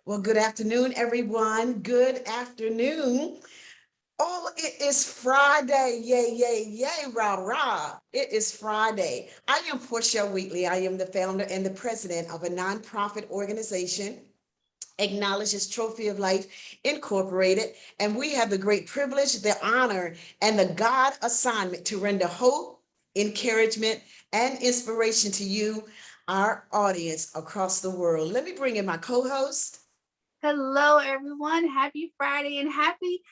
Well, good afternoon, everyone. Good afternoon. Oh, it is Friday. Yay, yay, yay, rah, rah. It is Friday. I am Portia Wheatley. I am the founder and the president of a nonprofit organization, Acknowledges Trophy of Life Incorporated. And we have the great privilege, the honor, and the God assignment to render hope, encouragement, and inspiration to you, our audience across the world. Let me bring in my co-host. Hello, everyone. Happy Friday and happy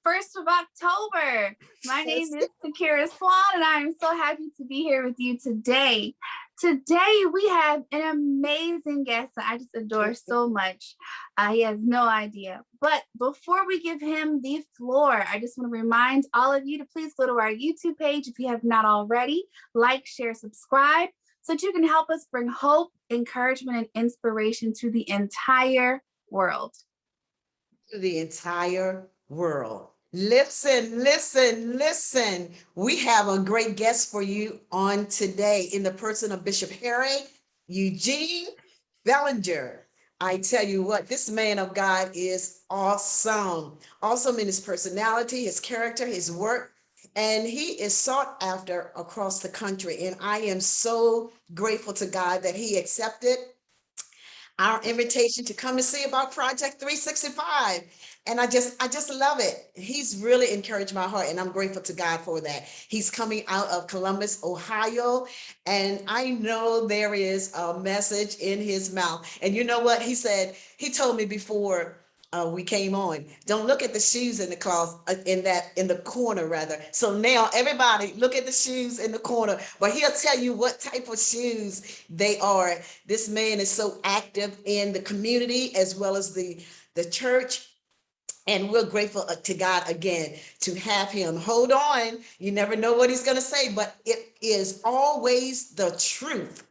1st of October. My name is Takira Swan, and I am so happy to be here with you today. Today, we have an amazing guest that I just adore so much. He has no idea. But before we give him the floor, I just want to remind all of you to please go to our YouTube page if you have not already. Like, share, subscribe, so that you can help us bring hope, encouragement, and inspiration to the entire world. To the entire world. Listen, listen, listen. We have a great guest for you on today in the person of Bishop Harry Eugene Bellinger. I tell you what, this man of God is awesome. Awesome in his personality, his character, his work, and he is sought after across the country. And I am so grateful to God that he accepted our invitation to come and see about Project 365. And I just love it. He's really encouraged my heart, and I'm grateful to God for that. He's coming out of Columbus, Ohio, and I know there is a message in his mouth. And you know what he said? He told me before we came on, don't look at the shoes in the closet, in the corner rather. So now everybody look at the shoes in the corner, but he'll tell you what type of shoes they are. This man is so active in the community as well as the church. And we're grateful to God again to have him. Hold on. You never know what he's going to say, but it is always the truth.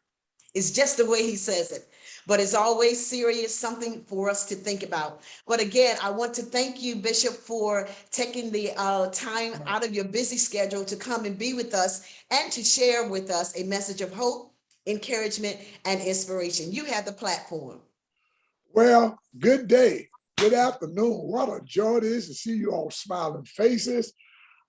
It's just the way he says it. But it's always serious, something for us to think about. But again, I want to thank you, Bishop, for taking the time out of your busy schedule to come and be with us and to share with us a message of hope, encouragement, and inspiration. You have the platform. Well, good day. Good afternoon. What a joy it is to see you all smiling faces.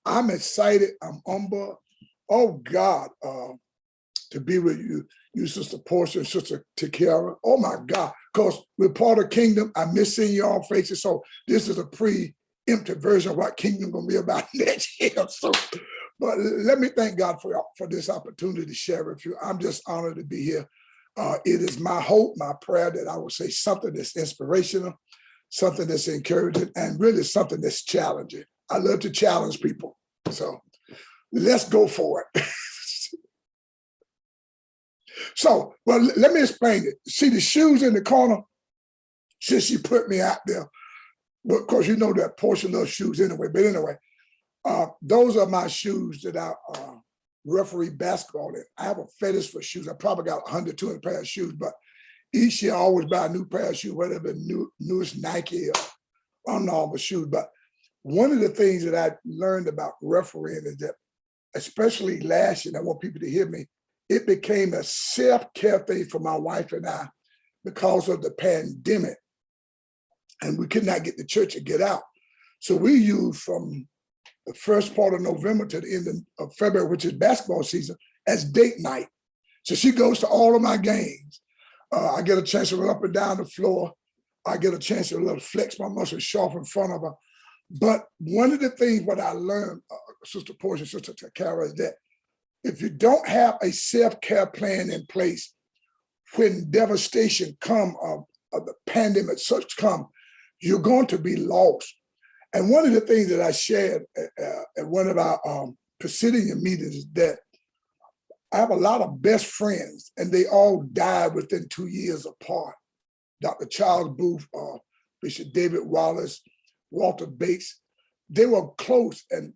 I'm excited. I'm humble. Oh, God, to be with you, Sister Portia and Sister Takira. Oh, my God, because we're part of Kingdom. I miss seeing y'all faces. So this is a preemptive version of what Kingdom going to be about next year. So, but let me thank God for this opportunity to share with you. I'm just honored to be here. It is my hope, my prayer that I will say something that's inspirational, something that's encouraging, and really something that's challenging. I love to challenge people. So let's go for it. So, well, let me explain it. See the shoes in the corner? Since she put me out there, but of course, you know that Portia loves shoes anyway. But anyway, those are my shoes that I referee basketball in. I have a fetish for shoes. I probably got 100, 200 pair of shoes, but each year I always buy a new pair of shoes, whatever newest Nike or Under Armour shoes. But one of the things that I learned about refereeing is that, especially last year, and I want people to hear me, it became a self-care thing for my wife and I because of the pandemic. And we could not get the church to get out. So we used from the first part of November to the end of February, which is basketball season, as date night. So she goes to all of my games. I get a chance to run up and down the floor. I get a chance to flex my muscles sharp in front of her. But one of the things what I learned, Sister Portia, Sister Takara, is that if you don't have a self-care plan in place, when devastation come of the pandemic such come, you're going to be lost. And one of the things that I shared at one of our Presidium meetings is that I have a lot of best friends, and they all died within 2 years apart. Dr. Charles Booth, Bishop David Wallace, Walter Bates, they were close. And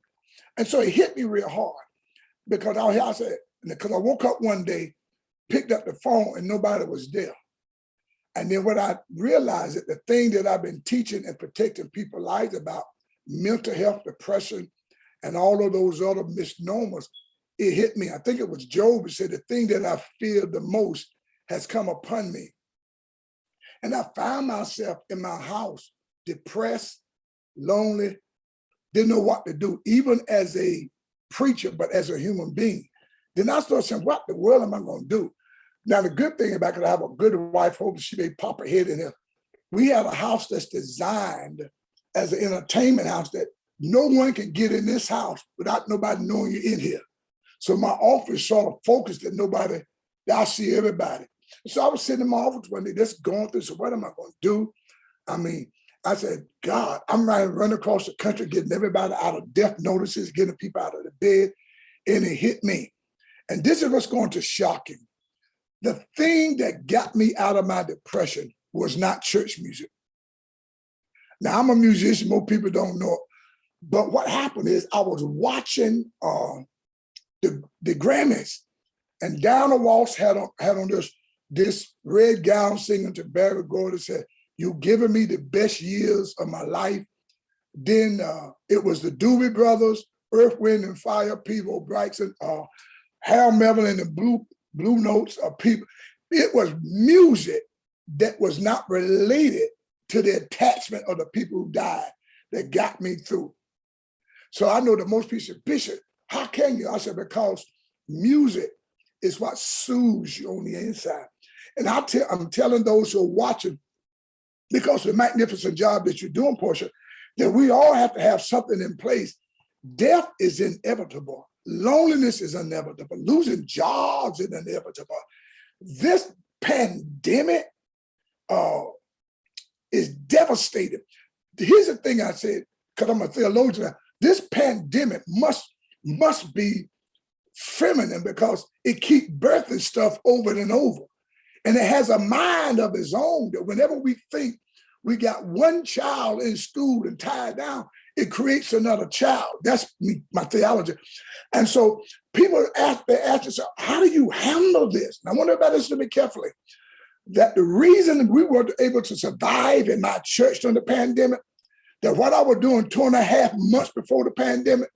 so it hit me real hard because I said, because I woke up one day, picked up the phone, and nobody was there. And then what I realized that the thing that I've been teaching and protecting people's lives about mental health, depression, and all of those other misnomers, it hit me. I think it was Job who said, the thing that I fear the most has come upon me. And I found myself in my house, depressed, lonely, didn't know what to do, even as a preacher, but as a human being. Then I started saying, what the world am I going to do? Now, the good thing about it, I have a good wife, hope she may pop her head in here. We have a house that's designed as an entertainment house that no one can get in this house without nobody knowing you're in here. So my office sort of focused that nobody, I see everybody. So I was sitting in my office one day, just going through, so what am I going to do? I mean, I said, God, I'm running across the country, getting everybody out of death notices, getting people out of the bed, and it hit me. And this is what's going to shock you. The thing that got me out of my depression was not church music. Now, I'm a musician, most people don't know it. But what happened is I was watching the Grammys, and Diana Walsh had on this red gown singing to Barry Gordy, said, "You've given me the best years of my life." Then it was the Doobie Brothers, Earth, Wind, and Fire, Peebo Bryson, Harold Melvin and the Blue Notes of people. It was music that was not related to the attachment of the people who died that got me through. So I know that most people say, Bishop, how can you? I said, because music is what soothes you on the inside. And I'm telling those who are watching, because of the magnificent job that you're doing, Portia, that we all have to have something in place. Death is inevitable. Loneliness is inevitable. Losing jobs is inevitable. This pandemic is devastating. Here's the thing I said, because I'm a theologian. This pandemic must be feminine because it keeps birthing stuff over and over. And it has a mind of its own that whenever we think we got one child in school and tied down, it creates another child. That's my theology. And so people ask themselves, how do you handle this? And I want everybody to listen to me carefully. That the reason we were able to survive in my church during the pandemic, that what I was doing 2.5 months before the pandemic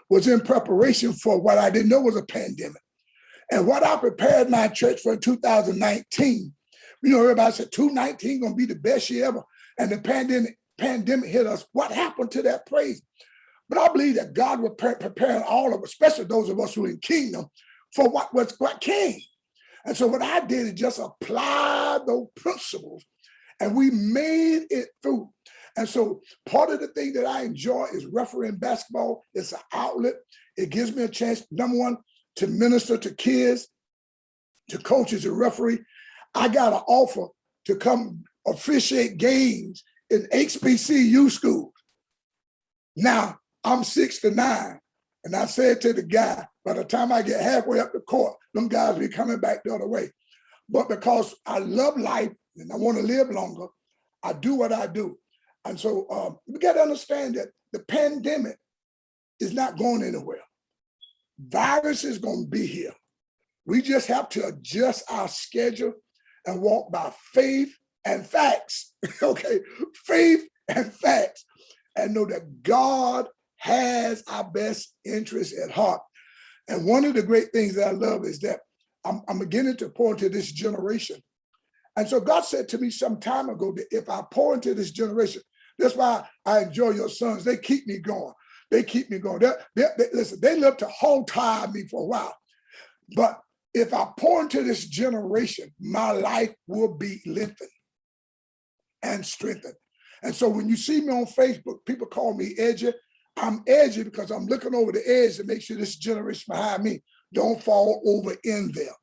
was in preparation for what I didn't know was a pandemic. And what I prepared my church for in 2019, everybody said 2019 gonna be the best year ever. And the pandemic hit us. What happened to that praise? But I believe that God was preparing all of us, especially those of us who are in kingdom, for what came. And so what I did is just apply those principles, and we made it through. And so part of the thing that I enjoy is refereeing basketball. It's an outlet. It gives me a chance, number one, to minister to kids, to coaches and referee. I got an offer to come officiate games in HBCU schools. Now, I'm 6'9", and I said to the guy, by the time I get halfway up the court, them guys be coming back the other way. But because I love life and I want to live longer, I do what I do. And so we got to understand that the pandemic is not going anywhere. Virus is going to be here. We just have to adjust our schedule and walk by faith and facts, okay? Faith and facts, and know that God has our best interests at heart. And one of the great things that I love is that I'm beginning to pour into this generation. And so God said to me some time ago that if I pour into this generation, that's why I enjoy your sons. They keep me going. They keep me going. Listen, they love to hold tie me for a while. But if I pour into this generation, my life will be lengthened and strengthened. And so when you see me on Facebook, people call me edgy. I'm edgy because I'm looking over the edge to make sure this generation behind me don't fall over in there.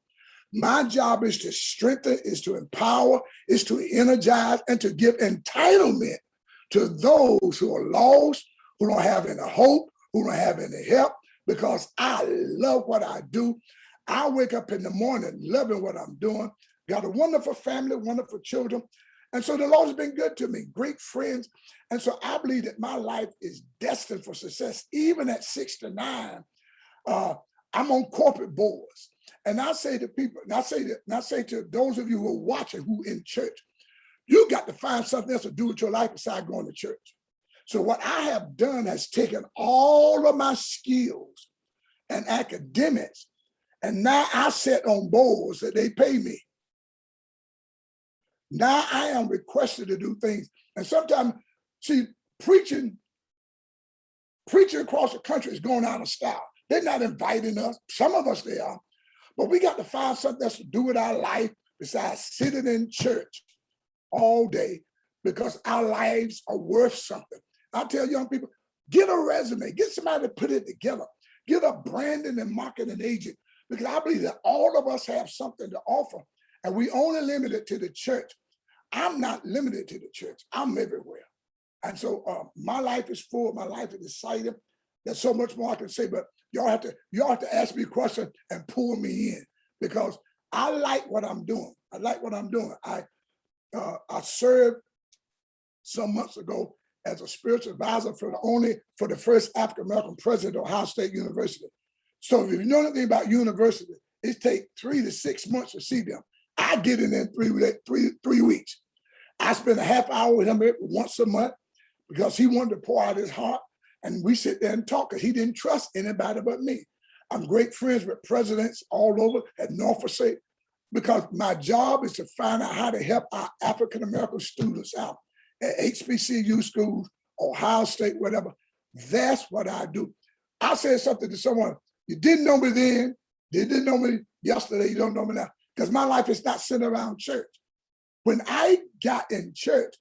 My job is to strengthen, is to empower, is to energize, and to give entitlement to those who are lost, who don't have any hope, who don't have any help, because I love what I do. I wake up in the morning loving what I'm doing. Got a wonderful family, wonderful children. And so the Lord has been good to me, great friends. And so I believe that my life is destined for success. Even at 69, I'm on corporate boards. And I say to people, and I say to those of you who are watching, who in church, you got to find something else to do with your life besides going to church. So what I have done has taken all of my skills and academics, and now I sit on boards that they pay me. Now I am requested to do things. And sometimes, see, preaching across the country is going out of style. They're not inviting us. Some of us they are. But we got to find something else to do with our life besides sitting in church all day, because our lives are worth something. I tell young people, get a resume, get somebody to put it together, get a branding and marketing agent, because I believe that all of us have something to offer, and we only limit it to the church. I'm not limited to the church. I'm everywhere. And so my life is full. My life is exciting. There's so much more I can say, but y'all have to ask me questions and pull me in, because I like what I'm doing. I like what I'm doing. I served some months ago as a spiritual advisor for the first African-American president of Ohio State University. So if you know anything about university, it takes 3 to 6 months to see them. I get in 3 weeks. I spend a half hour with him once a month because he wanted to pour out his heart, and we sit there and talk, because he didn't trust anybody but me. I'm great friends with presidents all over at Norfolk State, because my job is to find out how to help our African-American students out at HBCU schools, Ohio State, whatever. That's what I do. I said something to someone, you didn't know me then, you didn't know me yesterday, you don't know me now, because my life is not centered around church. When I got in church,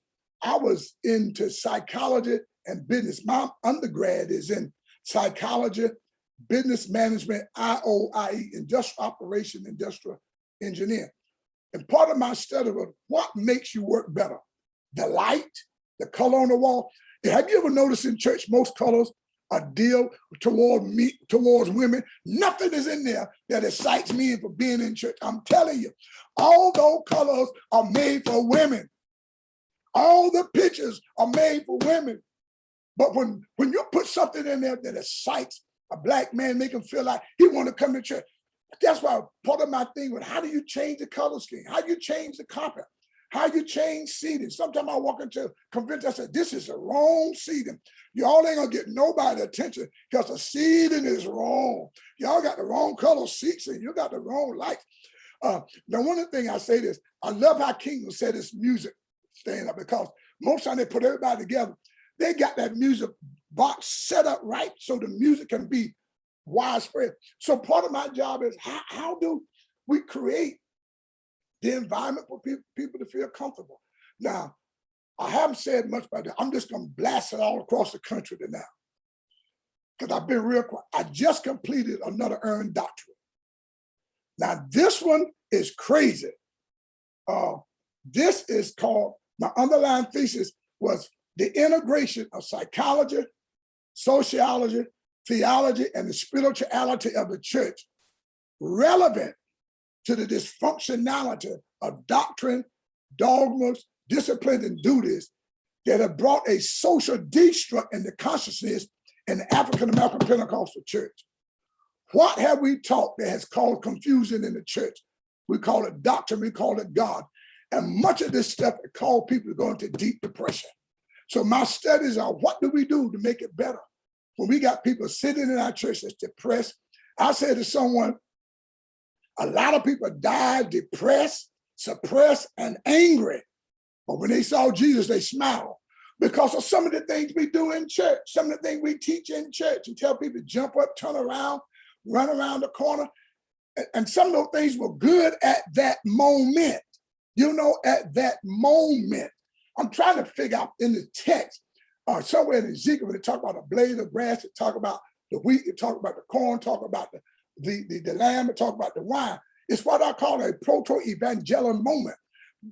I was into psychology and business. My undergrad is in psychology, business management, IOIE, industrial operation, industrial engineer. And part of my study was what makes you work better? The light, the color on the wall. Have you ever noticed in church, most colors are deal towards women? Nothing is in there that excites me for being in church. I'm telling you, all those colors are made for women. All the pictures are made for women. But when you put something in there that excites a Black man, make him feel like he want to come to church. That's why part of my thing was, how do you change the color scheme? How do you change the carpet? How you change seating? Sometimes I walk into a convention, I said, this is the wrong seating. Y'all ain't gonna get nobody attention because the seating is wrong. Y'all got the wrong color seats and you got the wrong lights. Now, one of the things I say this, I love how Kingdom said this music stand up, because most time they put everybody together. They got that music box set up right so the music can be widespread. So part of my job is how do we create the environment for people to feel comfortable? Now, I haven't said much about that. I'm just going to blast it all across the country now, because I've been real quiet. I just completed another earned doctorate. Now, this one is crazy. This is called, my underlying thesis was the integration of psychology, sociology, theology, and the spirituality of the church relevant to the dysfunctionality of doctrine, dogmas, discipline, and duties that have brought a social destruct in the consciousness in the African-American Pentecostal church. What have we taught that has caused confusion in the church? We call it doctrine, we call it God. And much of this stuff has caused people to go into deep depression. So my studies are, what do we do to make it better? When we got people sitting in our church that's depressed, I said to someone, a lot of people died depressed, suppressed, and angry. But when they saw Jesus, they smiled because of some of the things we do in church, some of the things we teach in church, and tell people to jump up, turn around, run around the corner. And some of those things were good at that moment. You know, at that moment. I'm trying to figure out in the text, somewhere in Ezekiel, when they talk about a blade of grass, they talk about the wheat, they talk about the corn, talk about the lamb, they talk about the wine. It's what I call a proto-evangelical moment.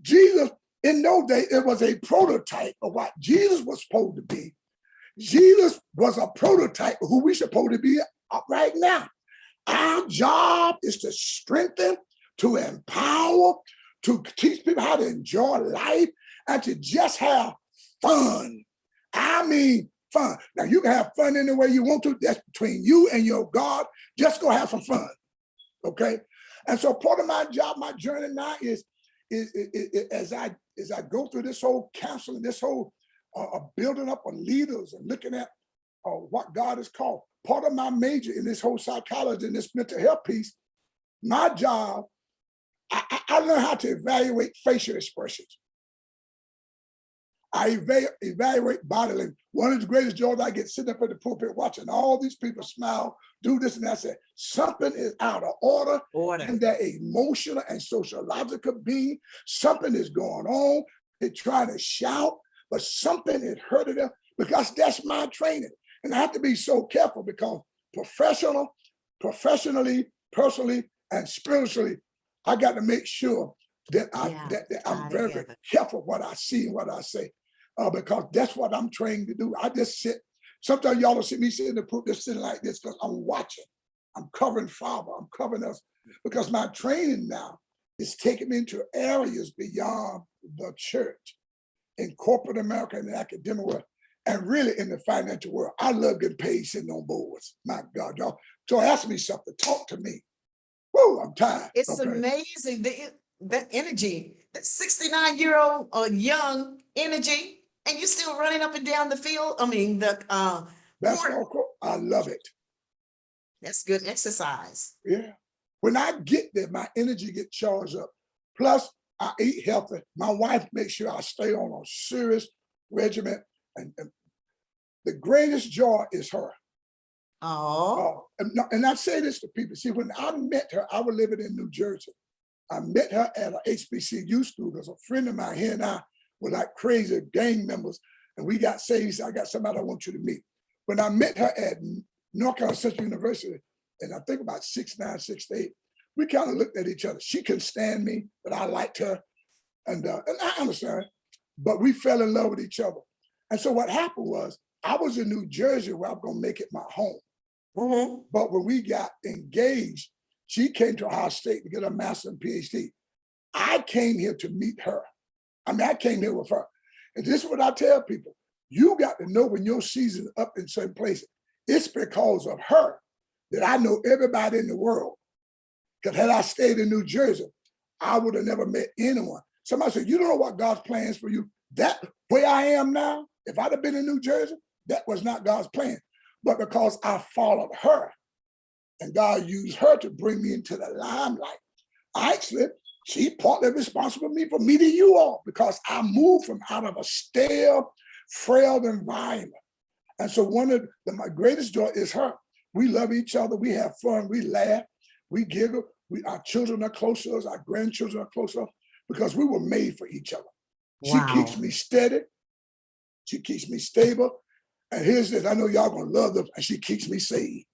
Jesus, in those days, it was a prototype of what Jesus was supposed to be. Jesus was a prototype of who we're supposed to be right now. Our job is to strengthen, to empower, to teach people how to enjoy life and to just have fun. I mean, fun. Now, you can have fun any way you want to. That's between you and your God. Just go have some fun, okay? And so part of my job, my journey now is as I go through this whole counseling, this whole building up of leaders and looking at what God has called. Part of my major in this whole psychology and this mental health piece, my job, I learned how to evaluate facial expressions. I evaluate body language. One of the greatest joys I get sitting up at the pulpit watching all these people smile, do this and that. I say, something is out of order. And they're emotional and sociological being. Something is going on. They're trying to shout, but something is hurting them because that's my training. And I have to be so careful because professionally, personally, and spiritually, I got to make sure that I'm very, very careful what I see and what I say, because that's what I'm trained to do. I just sit. Sometimes y'all don't see me sitting in the pulpit just sitting like this because I'm watching. I'm covering Father. I'm covering us because my training now is taking me into areas beyond the church, in corporate America and the academic world, and really in the financial world. I love getting paid sitting on boards. My God, y'all. So ask me something. Talk to me. Whoa, I'm tired. It's okay? amazing the energy, that 69-year-old young energy, and you're still running up and down the field. I mean, the basketball court. I love it. That's good exercise. Yeah. When I get there, my energy gets charged up. Plus, I eat healthy. My wife makes sure I stay on a serious regimen. And the greatest joy is her. Oh. And I say this to people. See, when I met her, I was living in New Jersey. I met her at a HBCU school because a friend of mine, he and I were like crazy gang members, and we got saved. He said, I got somebody I want you to meet. When I met her at North Carolina Central University, and I think about 6'9", 6'8", we kind of looked at each other. She couldn't stand me, but I liked her. And I understand, but we fell in love with each other. And so what happened was, I was in New Jersey where I was gonna make it my home. Mm-hmm. But when we got engaged, she came to Ohio State to get a master's and PhD. I came here to meet her. I mean, I came here with her. And this is what I tell people. You got to know when your season is up in certain places. It's because of her that I know everybody in the world. Because had I stayed in New Jersey, I would have never met anyone. Somebody said, you don't know what God's plans for you. That where I am now, if I'd have been in New Jersey, that was not God's plan. But because I followed her, and God used her to bring me into the limelight. Actually, she partly responsible for meeting you all because I moved from out of a stale, frail environment. And so one of my greatest joy is her. We love each other. We have fun. We laugh. We giggle. Our children are close to us. Our grandchildren are close to us because we were made for each other. Wow. She keeps me steady. She keeps me stable. And here's this. I know y'all going to love them. And she keeps me saved.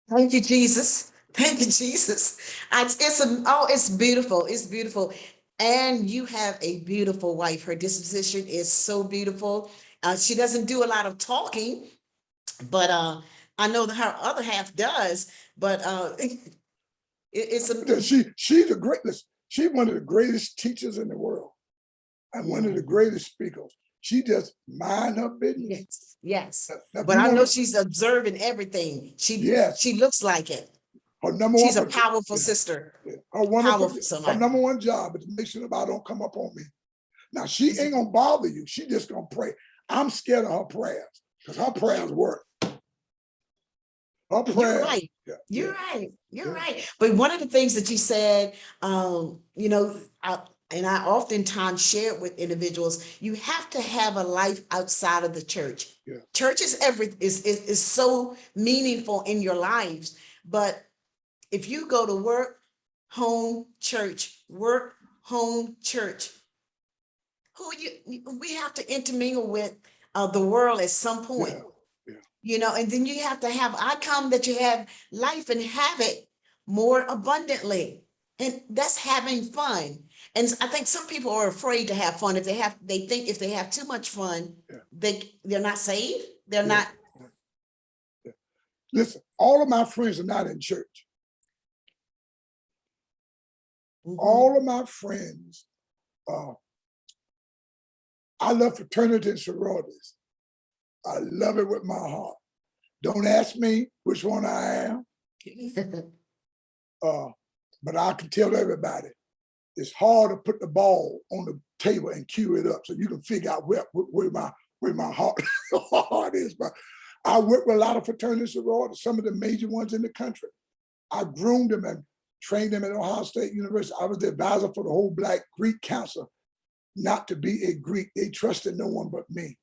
Thank you, Jesus. Thank you, Jesus. It's beautiful. It's beautiful. And you have a beautiful wife. Her disposition is so beautiful. She doesn't do a lot of talking, but I know that her other half does. But she's the greatest. She's one of the greatest teachers in the world, and one of the greatest speakers. She just mind her business. Yes. But I know she's observing everything. She looks like it. She's a powerful sister. Her number one job is to make sure nobody don't come up on me. Now, she ain't gonna bother you. She just gonna pray. I'm scared of her prayers because her prayers work. Her prayers. You're right. You're right. You're right. But one of the things that you said, and I oftentimes share it with individuals, you have to have a life outside of the church. Yeah. Church is so meaningful in your lives. But if you go to work, home, church, work, home, church, we have to intermingle with the world at some point. Yeah. And then you have to have, I come that you have life and have it more abundantly. And that's having fun. And I think some people are afraid to have fun. They think if they have too much fun, they're not saved. They're not. Listen, all of my friends are not in church. All of my friends, I love fraternity and sororities. I love it with my heart. Don't ask me which one I am, but I can tell everybody, it's hard to put the ball on the table and cue it up so you can figure out where my heart is. But I work with a lot of fraternity and sororities, some of the major ones in the country. I groomed them and trained them at Ohio State University. I was the advisor for the whole Black Greek Council, not to be a Greek. They trusted no one but me.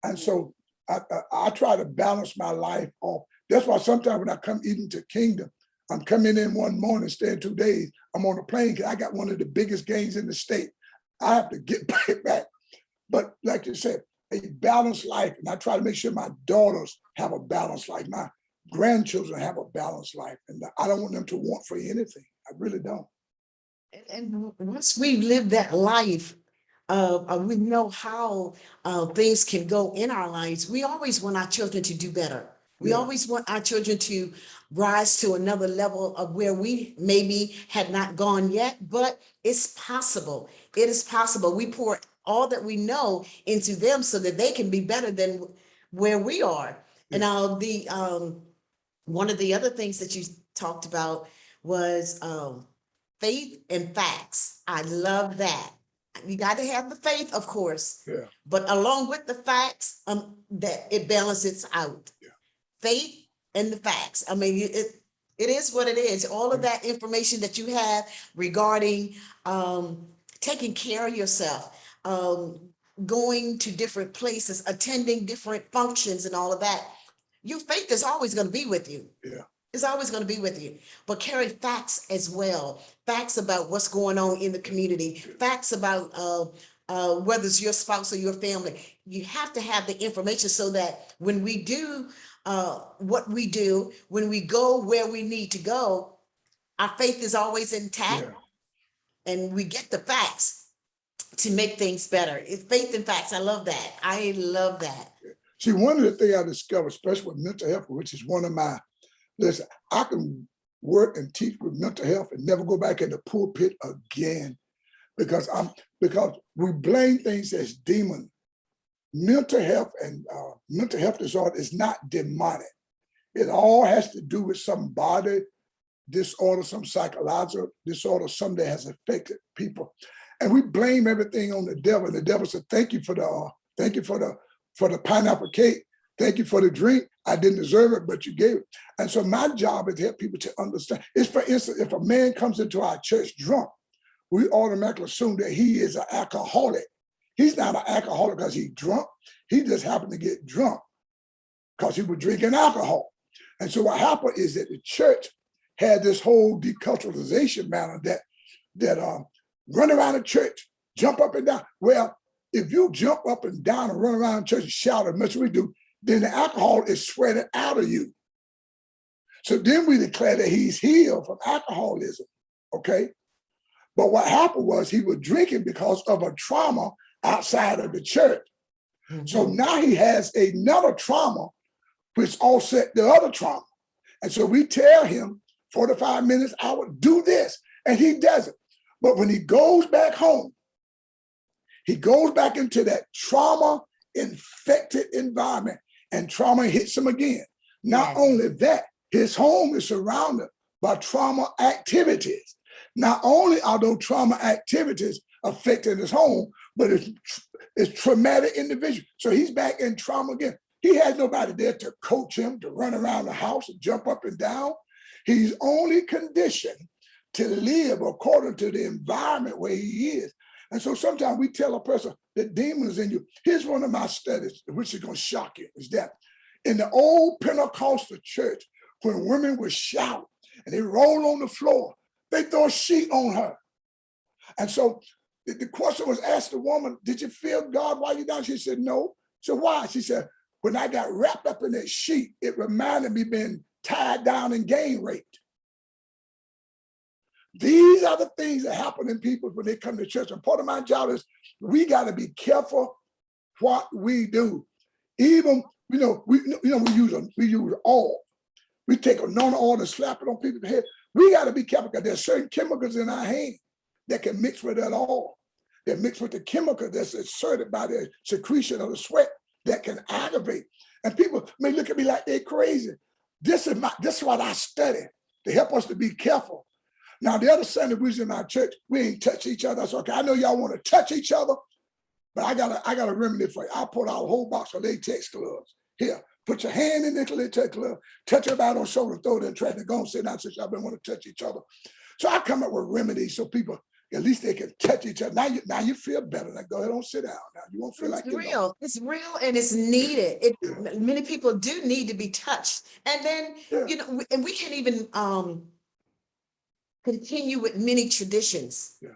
And so I try to balance my life off. That's why sometimes when I come even to Kingdom, I'm coming in one morning, staying 2 days. I'm on a plane because I got one of the biggest games in the state. I have to get back. But like you said, a balanced life. And I try to make sure my daughters have a balanced life. My grandchildren have a balanced life. And I don't want them to want for anything. I really don't. And once we've lived that life, we know how things can go in our lives. We always want our children to do better. We always want our children to rise to another level of where we maybe had not gone yet, but it's possible. It is possible. We pour all that we know into them so that they can be better than where we are. And one of the other things that you talked about was faith and facts. I love that. You got to have the faith, of course, but along with the facts, that it balances out. Faith and the facts. I mean, it is what it is. All of that information that you have regarding taking care of yourself, going to different places, attending different functions and all of that. Your faith is always going to be with you. It's always going to be with you, but carry facts as well. Facts about what's going on in the community, facts about whether it's your spouse or your family. You have to have the information so that when we do what we do, when we go where we need to go, our faith is always intact and we get the facts to make things better. It's faith and facts. I love that. I love that. See, one of the things I discovered, especially with mental health, which is one of my, listen, I can work and teach with mental health and never go back in the pulpit again because we blame things as demon. Mental health and mental health disorder is not demonic. It all has to do with some body disorder, some psychological disorder, something that has affected people. And we blame everything on the devil. And the devil said, thank you for the pineapple cake. Thank you for the drink. I didn't deserve it, but you gave it. And so my job is to help people to understand. It's, for instance, if a man comes into our church drunk, we automatically assume that he is an alcoholic. He's not an alcoholic because he's drunk. He just happened to get drunk because he was drinking alcohol. And so what happened is that the church had this whole deculturalization matter that run around the church, jump up and down. Well, if you jump up and down and run around the church and shout as much as we do, then the alcohol is sweated out of you. So then we declare that he's healed from alcoholism, okay? But what happened was he was drinking because of a trauma outside of the church. So now he has another trauma which offset the other trauma. And so we tell him 45 minutes, hour, do this, and he does it. But when he goes back home, he goes back into that trauma-infected environment and trauma hits him again. Not only that, his home is surrounded by trauma activities. Not only are those trauma activities affecting his home, but it's traumatic individual. So he's back in trauma again. He has nobody there to coach him, to run around the house and jump up and down. He's only conditioned to live according to the environment where he is. And so sometimes we tell a person that demons in you. Here's one of my studies, which is going to shock you, is that in the old Pentecostal church, when women would shout and they roll on the floor, they throw a sheet on her. And so the question was asked the woman, did you feel God while you're down? She said, no. So why? She said, when I got wrapped up in that sheet, it reminded me being tied down and gang raped. These are the things that happen in people when they come to church. And part of my job is we got to be careful what we do. Even, we use oil. We take anointing oil and slap it on people's head. We got to be careful because there's certain chemicals in our hand that can mix with that oil. That mix with the chemical that's inserted by the secretion of the sweat that can aggravate. And people may look at me like they're crazy. This is what I study to help us to be careful. Now, the other Sunday we was in our church, we ain't touch each other. That's okay. I know y'all want to touch each other, but I got a remedy for you. I pulled out a whole box of latex gloves. Here, put your hand in the latex glove, touch everybody on the shoulder, throw it in the trash, and go and sit down since y'all been want to touch each other. So I come up with remedies so people, at least they can touch each other. Now you feel better. Like, go ahead, don't sit down. Now you won't feel It's like real. It's real and it's needed. Many people do need to be touched. And then, and we can't even continue with many traditions. Yeah.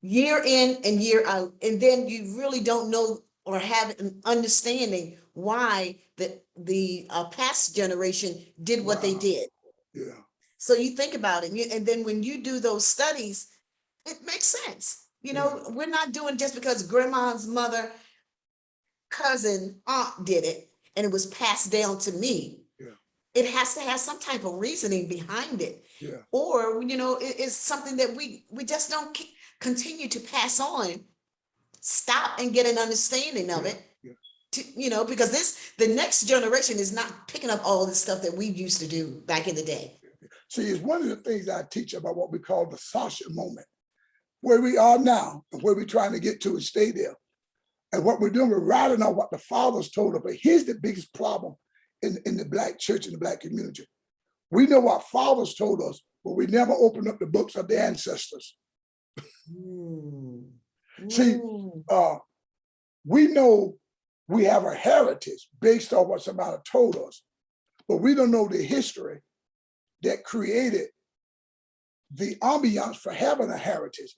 Year in and year out. And then you really don't know or have an understanding why the past generation did what they did. Yeah. So you think about it. And then when you do those studies, it makes sense. We're not doing just because grandma's mother, cousin, aunt did it and it was passed down to me. Yeah. It has to have some type of reasoning behind it. Yeah. Or, it is something that we just don't continue to pass on. Stop and get an understanding of it. Because the next generation is not picking up all the stuff that we used to do back in the day. See, it's one of the things I teach about what we call the Sasha moment, where we are now and where we're trying to get to and stay there. And what we're doing, we're writing on what the fathers told us. But here's the biggest problem in the Black church and the Black community. We know what fathers told us, but we never opened up the books of the ancestors. See, we know we have a heritage based on what somebody told us, but we don't know the history that created the ambiance for having a heritage.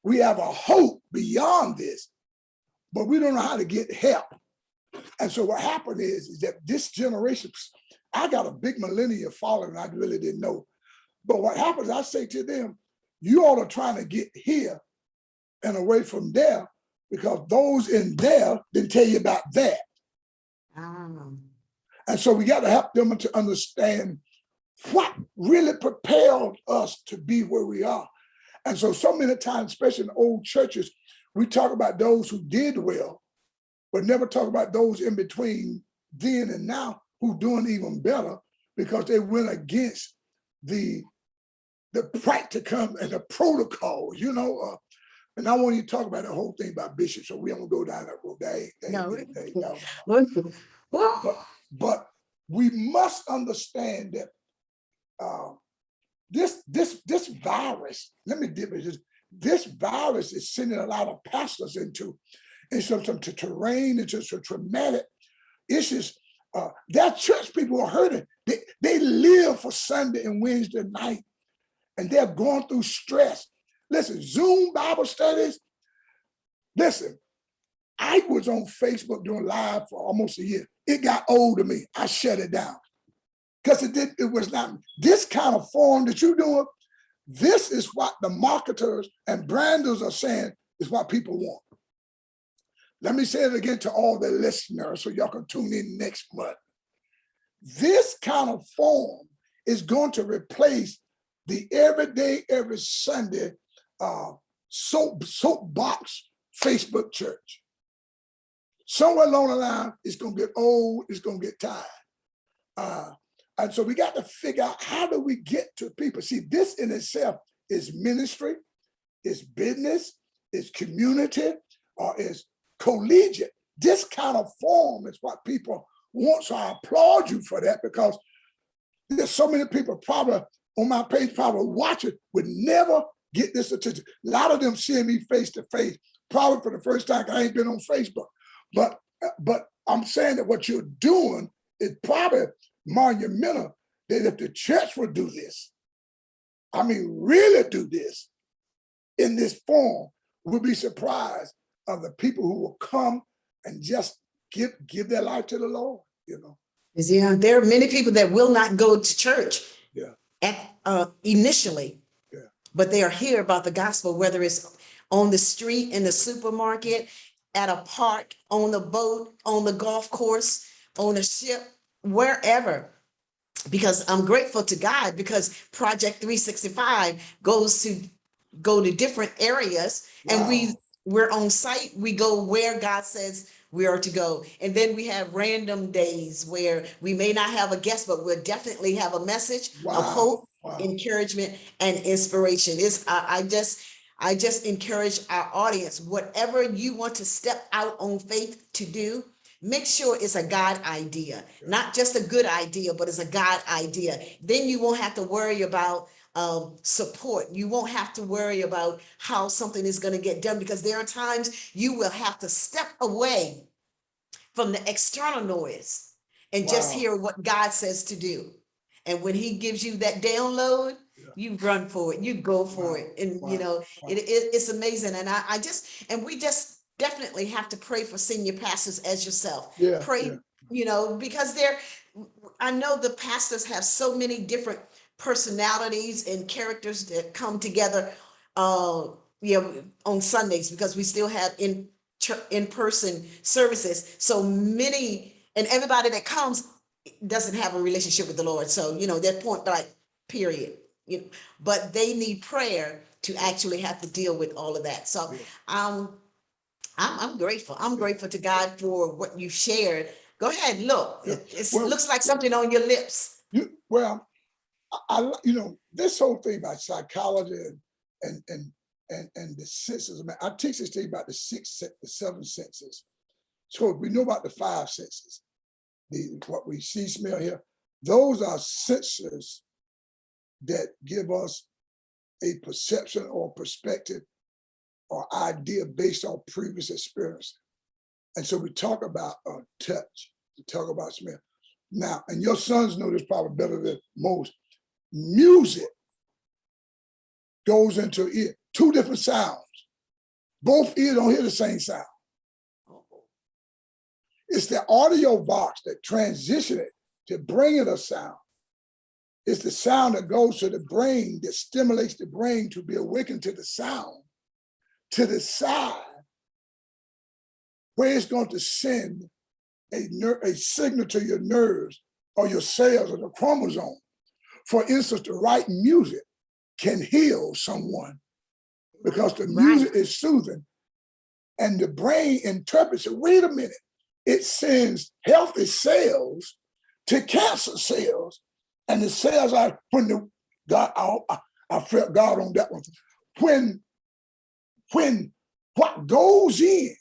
We have a hope beyond this, but we don't know how to get help. And so what happened is that this generation, I got a big millennial following, I really didn't know. But what happens, I say to them, you all are trying to get here and away from there because those in there didn't tell you about that. And so we got to help them to understand what really propelled us to be where we are. And so many times, especially in old churches, we talk about those who did well, but never talk about those in between then and now who doing even better because they went against the practicum and the protocol, and I want you to talk about the whole thing about bishops, so we don't go down that road. No. But we must understand that this virus, let me dip it. This virus is sending a lot of pastors into some terrain, into some traumatic issues. Their church people are hurting. They live for Sunday and Wednesday night, and they're going through stress. Listen, Zoom Bible studies. Listen, I was on Facebook doing live for almost a year. It got old to me. I shut it down because it was not this kind of form that you're doing. This is what the marketers and branders are saying is what people want. Let me say it again to all the listeners so y'all can tune in next month. This kind of form is going to replace the everyday, every Sunday soapbox Facebook church. Somewhere along the line, it's going to get old, it's going to get tired. And so we got to figure out how do we get to people. See, this in itself is ministry, is business, is community, or is collegiate. This kind of form is what people want. So I applaud you for that because there's so many people probably on my page, probably watching, would never get this attention. A lot of them seeing me face to face, probably for the first time. I ain't been on Facebook, but I'm saying that what you're doing is probably monumental. That if the church would do this, I mean, really do this in this form, we'll be surprised of the people who will come and just give their life to the Lord. Yeah, there are many people that will not go to church. Initially, but they are here about the gospel, whether it's on the street, in the supermarket, at a park, on the boat, on the golf course, on a ship, wherever. because I'm grateful to God, because Project 365 go to different areas, and Wow. we're on site. We go where God says we are to go. And then we have random days where we may not have a guest, but we'll definitely have a message of Wow. hope, Wow. encouragement, and inspiration. I just encourage our audience, whatever you want to step out on faith to do, make sure it's a God idea, not just a good idea, but it's a God idea. Then you won't have to worry about support. You won't have to worry about how something is going to get done, because there are times you will have to step away from the external noise and just Wow. hear what God says to do. And when he gives you that download, Yeah. you run for it, you go for Wow. it. And Wow. you know, Wow. it's amazing. And we just definitely have to pray for senior pastors as yourself. Yeah. Pray, Yeah. you know, because I know the pastors have so many different personalities and characters that come together you know, on Sundays, because we still have in-person services. So many, and everybody that comes doesn't have a relationship with the Lord. So, you know, that point like period. You know, but they need prayer to actually have to deal with all of that. So Yeah. I'm grateful. I'm Yeah. grateful to God for what you shared. Go ahead, look. Yeah. It Well, looks like something on your lips. well, you know, this whole thing about psychology and and and the senses. I mean, I teach this thing about the seven senses. So we know about the five senses. What we see, smell, hear. Those are senses that give us a perception or perspective or idea based on previous experience. And so we talk about touch, we talk about smell. Now, and your sons know this probably better than most. Music goes into ear, two different sounds. Both ears don't hear the same sound. It's the audio box that transitions it to bring it a sound. It's the sound that goes to the brain, that stimulates the brain to be awakened to the sound, to decide where it's going to send a signal to your nerves or your cells or the chromosome. For instance, the right music can heal someone because the music is soothing, and the brain interprets it. Wait a minute, it sends healthy cells to cancer cells, and the cells are when the God. I felt God on that one. When what goes in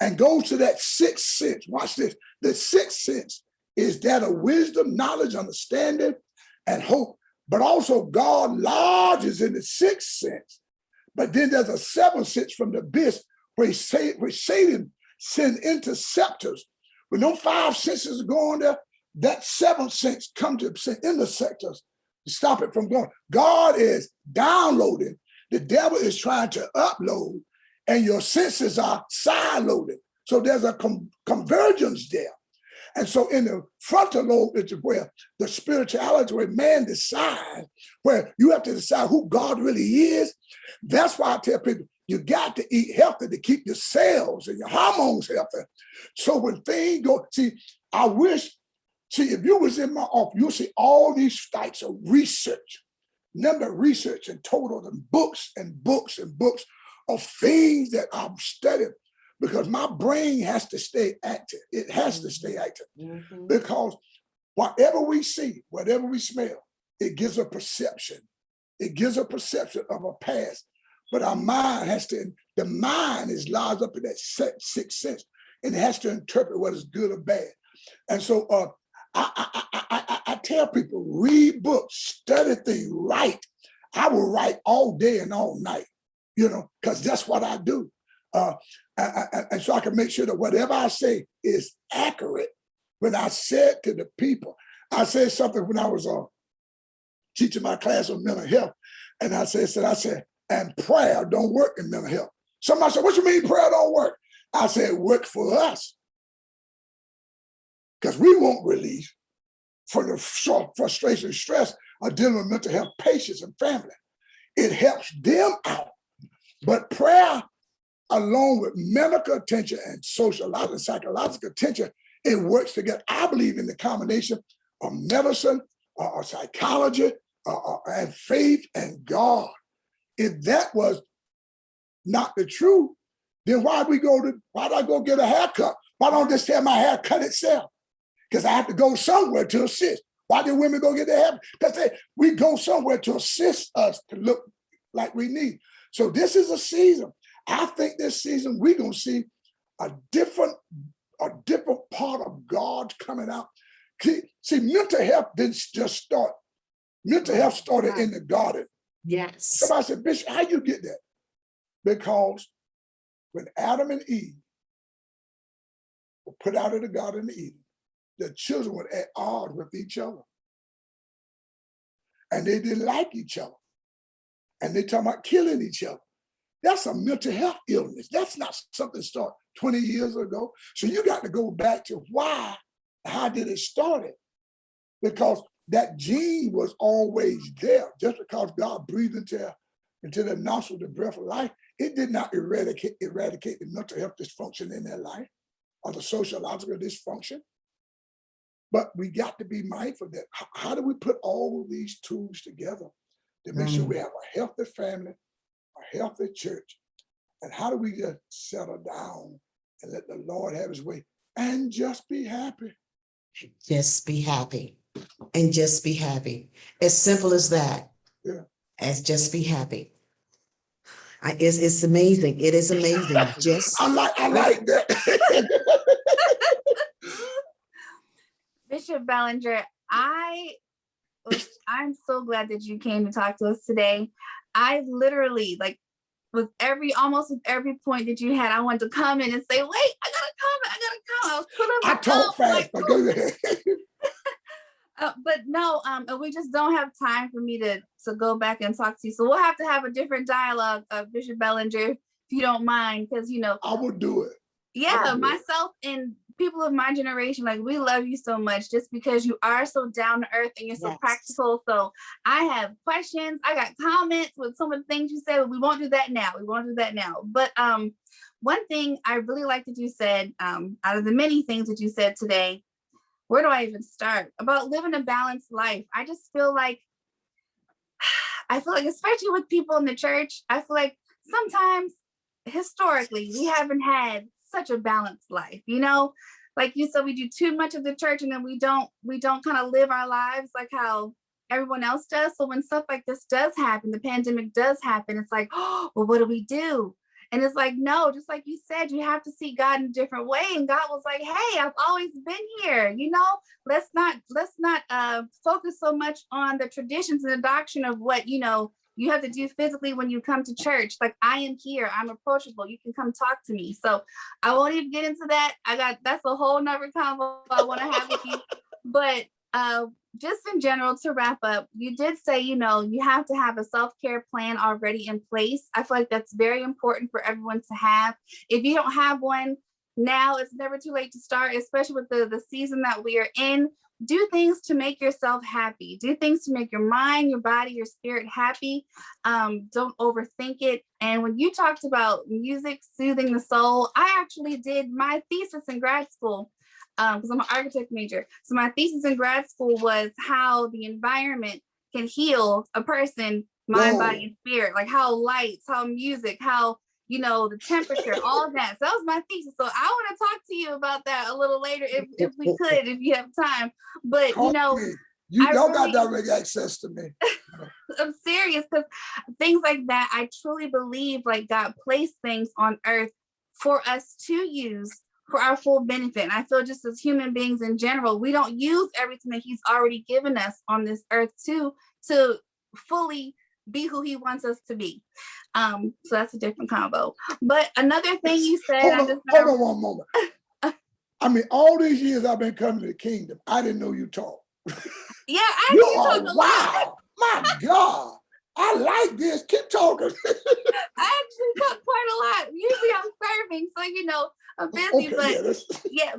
and goes to that sixth sense. Watch this. The sixth sense is that of wisdom, knowledge, understanding, and hope. But also God lodges in the sixth sense. But then there's a seventh sense from the abyss where Satan sends interceptors. When those five senses go on there, that seventh sense comes to send interceptors to stop it from going. God is downloading. The devil is trying to upload, and your senses are sideloaded. So there's a convergence there. And so in the frontal lobe is where the spirituality, where man decides, where you have to decide who God really is. That's why I tell people, you got to eat healthy to keep your cells and your hormones healthy. So when things go, if you was in my office, you'll see all these types of research, number of research and total and books and books and books of things that I'm studying, because my brain has to stay active. It has to stay active because whatever we see, whatever we smell, it gives a perception. It gives a perception of a past. But our mind the mind is lodged up in that sixth sense, and it has to interpret what is good or bad. And so I tell people, read books, study things, write. I will write all day and all night, because that's what I do. And so I can make sure that whatever I say is accurate. When I said to the people, I said something when I was teaching my class on mental health, and I said, and prayer don't work in mental health. Somebody said, what you mean prayer don't work? I said, it worked for us, because we want relief for the frustration and stress of dealing with mental health patients and family. It helps them out. But prayer, along with medical attention and sociological, psychological attention, it works together. I believe in the combination or medicine or psychology and faith and God. If that was not the truth, then why do I go get a haircut? Why don't I just have my hair cut itself? Because I have to go somewhere to assist. Why do women go get their hair? Because we go somewhere to assist us to look like we need. So this is a season. I think this season we're gonna see a different part of God coming out. See, mental health didn't just start. Mental health started in the garden. Yes. Somebody said, Bishop, how you get that? Because when Adam and Eve were put out of the Garden of Eden, the children were at odds with each other. And they didn't like each other. And they talking about killing each other. That's a mental health illness. That's not something started 20 years ago. So you got to go back to why, how did it start it? Because that gene was always there. Just because God breathed into the nostril the breath of life, it did not eradicate the mental health dysfunction in their life or the sociological dysfunction. But we got to be mindful that how do we put all of these tools together to make sure we have a healthy family, a healthy church, and how do we just settle down and let the Lord have his way and just be happy? Just be happy and just be happy. As simple as that. Yeah. As just be happy. It's amazing. It is amazing. Just I like that. Bishop Bellinger, I'm so glad that you came to talk to us today. I literally, like, almost with every point that you had, I wanted to come in and say, wait, I gotta come. I was put up I talk fast, but go ahead. But no, we just don't have time for me to go back and talk to you. So we'll have to have a different dialogue, Bishop Bellinger, if you don't mind, because I will do it. Yeah, myself and people of my generation, like, we love you so much just because you are so down to earth and you're so practical. So I have questions, I got comments with some of the things you said, but we won't do that now. But one thing I really like that you said, out of the many things that you said today, where do I even start? About living a balanced life. I just feel like, especially with people in the church, I feel like sometimes historically we haven't had such a balanced life, like you said, we do too much of the church and then we don't kind of live our lives like how everyone else does. So when stuff like this does happen, the pandemic does happen, it's like, oh, well, what do we do? And it's like, no, just like you said, you have to see God in a different way. And God was like, hey, I've always been here. Let's not focus so much on the traditions and the doctrine of what, you have to do physically when you come to church. Like, I am here, I'm approachable, you can come talk to me. So I won't even get into that. That's a whole nother convo I want to have with you. But just in general, to wrap up, you did say, you have to have a self-care plan already in place. I feel like that's very important for everyone to have. If you don't have one now, it's never too late to start, especially with the season that we are in. Do things to make yourself happy. Do things to make your mind, your body, your spirit happy. Don't overthink it. And when you talked about music soothing the soul, I actually did my thesis in grad school because I'm an architect major. So my thesis in grad school was how the environment can heal a person, mind, body, and spirit. Like how lights, how music, how the temperature, all of that. So that was my thesis. So I want to talk to you about that a little later if we could, if you have time. But y'all got direct access to me. I'm serious, because things like that, I truly believe like God placed things on earth for us to use for our full benefit. And I feel just as human beings in general, we don't use everything that he's already given us on this earth to fully be who he wants us to be. So that's a different combo. But another thing you said, hold on one moment. I mean, all these years I've been coming to the kingdom, I didn't know you talk. Yeah, I you talk a wow. My God. I like this. Keep talking. I actually talk quite a lot. Usually I'm serving, so I'm busy. Okay,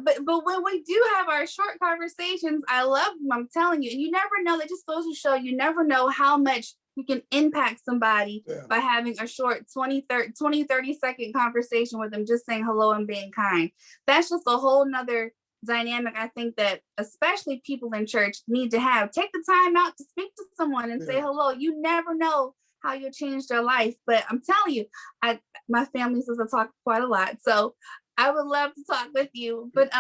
but when we do have our short conversations, I love them. I'm telling you, and you never know. That just goes to show you never know how much you can impact somebody by having a short 30 second conversation with them, just saying hello and being kind. That's just a whole nother dynamic I think that especially people in church need to have. Take the time out to speak to someone and say hello. You never know how you'll change their life. But I'm telling you, my family says I talk quite a lot. So I would love to talk with you. But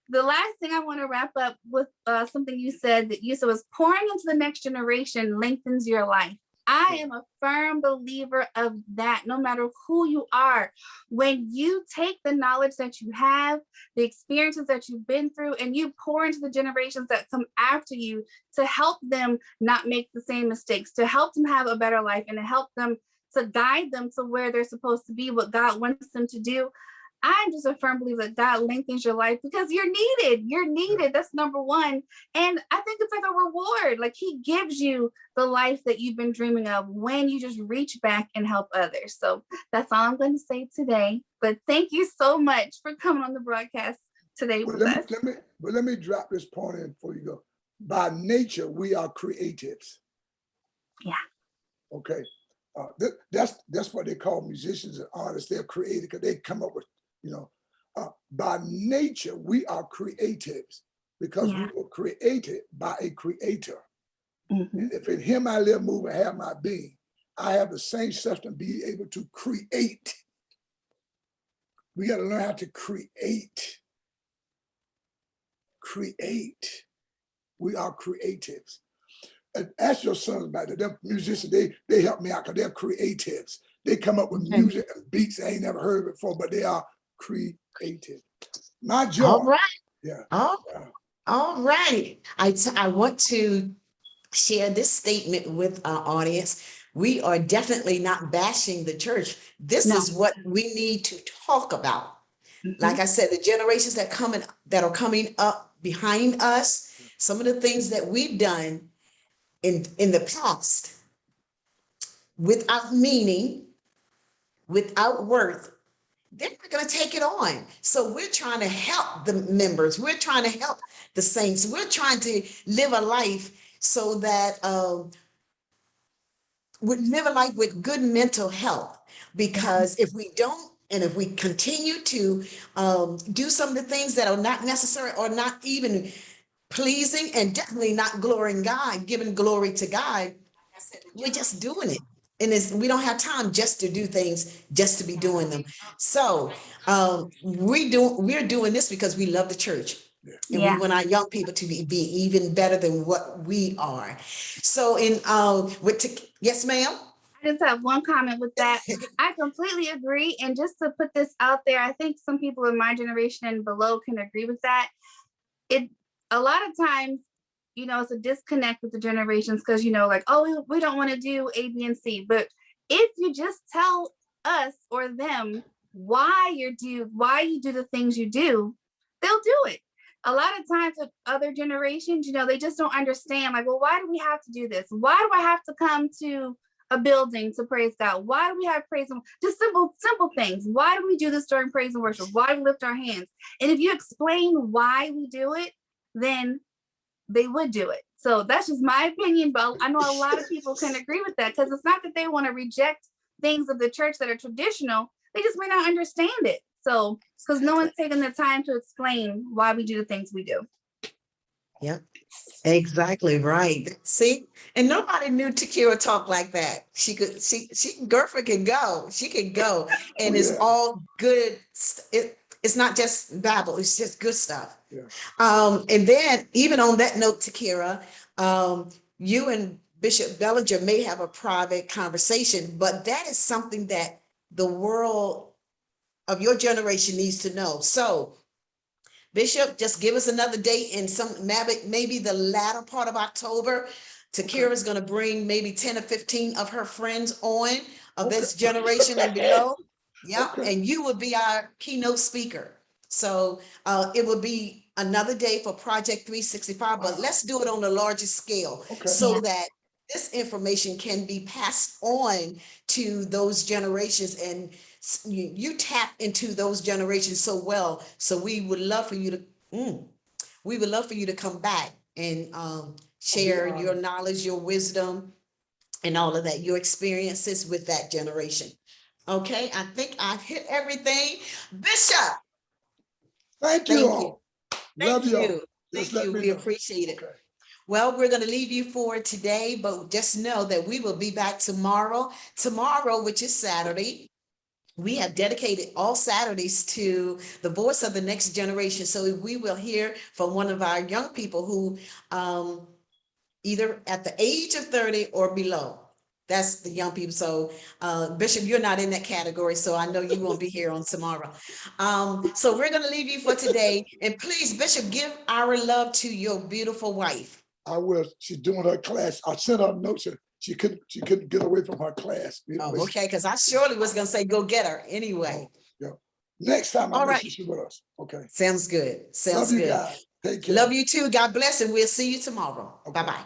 the last thing I want to wrap up with something you said was pouring into the next generation lengthens your life. I am a firm believer of that, no matter who you are. When you take the knowledge that you have, the experiences that you've been through, and you pour into the generations that come after you to help them not make the same mistakes, to help them have a better life, and to help them, to guide them to where they're supposed to be, what God wants them to do. I'm just a firm believer that God lengthens your life because you're needed. You're needed. That's number one. And I think it's like a reward. Like he gives you the life that you've been dreaming of when you just reach back and help others. So that's all I'm going to say today. But thank you so much for coming on the broadcast today with us. Let me drop this point in before you go. By nature, we are creatives. Yeah. Okay. That's what they call musicians and artists. They're creative because they come up with, by nature, we are creatives because we were created by a creator. And if in him I live, move, and have my being, I have the same substance to be able to create. We got to learn how to create. Create. We are creatives. Ask your sons about it. They're musicians, they help me out because they're creatives. They come up with music and beats I ain't never heard before, but they are creative. My joy. All right. Yeah. All right. I want to share this statement with our audience. We are definitely not bashing the church. This is what we need to talk about. Like I said, the generations that are coming up behind us, some of the things that we've done in the past without meaning, without worth, they're not going to take it on. So we're trying to help the members. We're trying to help the saints. We're trying to live a life so that we live a life with good mental health. Because if we don't, and if we continue to do some of the things that are not necessary or not even pleasing and definitely not glorying God, giving glory to God, we're just doing it. And we don't have time just to do things, just to be doing them. So we're doing this because we love the church. And we want our young people to be even better than what we are. So yes, ma'am. I just have one comment with that. I completely agree. And just to put this out there, I think some people in my generation and below can agree with that. A lot of times, it's a disconnect with the generations because, we don't want to do A, B, and C. But if you just tell us or them why you do the things you do, they'll do it. A lot of times with other generations, they just don't understand. Like, well, why do we have to do this? Why do I have to come to a building to praise God? Why do we have praise and just simple things? Why do we do this during praise and worship? Why do we lift our hands? And if you explain why we do it, then they would do it. So that's just my opinion, but I know a lot of people can agree with that because it's not that they want to reject things of the church that are traditional. They just may not understand it. So, because no one's taking the time to explain why we do the things we do. Yep, exactly right. See, and nobody knew Takira talked like that. Gertrude can go. She can go, and it's all good. It's not just babble. It's just good stuff. Yeah. And then even on that note, Takira, you and Bishop Bellinger may have a private conversation, but that is something that the world of your generation needs to know. So, Bishop, just give us another date in maybe the latter part of October. Takira is going to bring maybe 10 or 15 of her friends on of this generation and below. Yeah, and you will be our keynote speaker. So it will be another day for Project 365, but let's do it on a larger scale so that this information can be passed on to those generations, and you tap into those generations so well. So we would love for you to come back and share your knowledge, your wisdom, and all of that, your experiences with that generation. Okay, I think I've hit everything. Bishop. Thank you all. Love you all. you. Just Thank let you. me We know. appreciate it. Okay. Well, we're going to leave you for today, but just know that we will be back tomorrow. Tomorrow, which is Saturday, we have dedicated all Saturdays to the voice of the next generation. So we will hear from one of our young people who either at the age of 30 or below. That's the young people. So Bishop, you're not in that category. So I know you won't be here on tomorrow. So we're going to leave you for today. And please, Bishop, give our love to your beautiful wife. I will. She's doing her class. I sent her a note. She couldn't get away from her class. You know, Oh, okay, because I surely was going to say, go get her anyway. Yeah. Next time I All know right. she's with us. Okay. Sounds good. Love Sounds you good. guys. Take care. Love you too. God bless, and we'll see you tomorrow. Okay. Bye-bye.